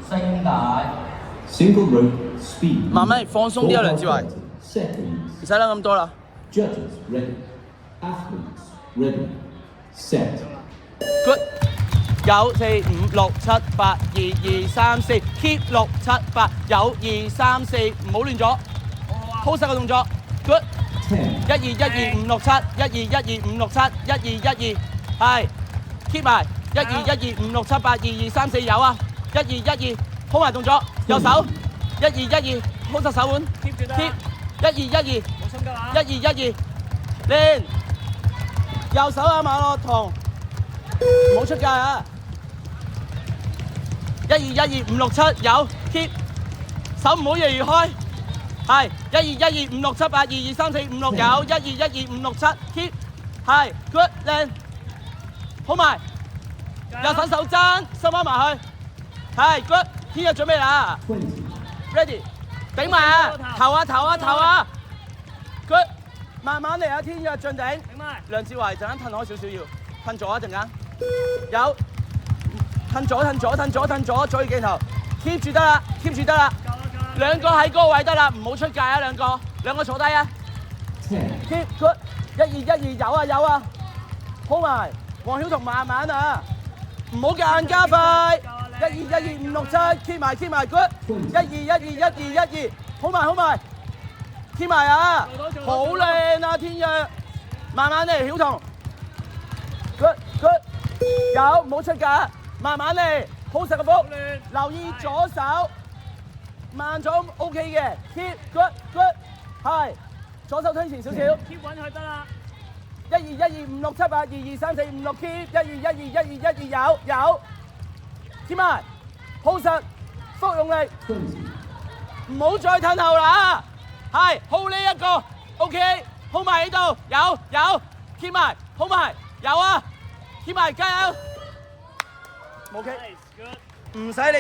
聲帶。Single rope speed. 慢慢放鬆啲啊，梁志偉， Seconds. 唔使諗咁多啦。 Judges ready. Athletes ready. Set. Good。有4、5、6、7、8、2、2、3、4 ，keep 6、7、8，有2、3、4，唔好亂咗 ，hold 實個動作 ，good。 10. 1、2、1、2、5、6、7， 1、2、1、2、5、6、7， 1、2、1、2，係 keep 埋1、2、1、2、5、6、7、8、2、2、3、4有啊，1、2、1、2 hold 埋動作，右手1、2、1、2 hold 實手腕 keep 住得，keep 1、2、1、2，冇心㗎嘛1、2、1、2，練右手啊馬樂彤，唔好出界啊！1、2、1、2、5、6、7有 keep， 手唔好越開，係1、2、1、2、5、6、7、8、2、2、3、4、5、6有1、2、1、2、5、6、7 keep， 係 good 靚，好埋，右手手踭，收翻埋去，係 good， 天日準備啦 20. ，ready， 頂埋啊，頭啊頭啊頭啊 ，good， 慢慢嚟啊，天日進頂，梁志華陣間褪開少少要，褪咗一陣間，有。褪左，左鏡頭 ，keep 住得啦 ，keep 住得啦，兩個喺嗰個位得啦，唔好出界啊，兩個坐低啊 ，keep good， 1、2、1、2有啊 ，hold 埋，黃曉彤慢慢啊，唔好夾硬加快，1、2、1、2、5、6、7 keep 埋 good， 1、2、1、2、1、2、1、2 hold 埋 keep 埋啊，好靚啊天若，慢慢嚟曉彤 ，good， 有唔好出界。慢慢嚟 ，hold 實個腹，留意左手，慢咗 OK 嘅 ，keep good， 係，左手推前少少 ，keep 穩佢得啦。1、2、1、2、5、6、7、8、2、2、3、4、5、6 keep， 1、2、1、2、1、2、1、2有 ，keep 埋 ，hold 實，腹用力，唔好再褪後啦，係 hold 呢一個 ，OK，hold 埋呢度，有 ，keep 埋 ，hold 埋，有啊 ，keep 埋加油。OK，唔使你。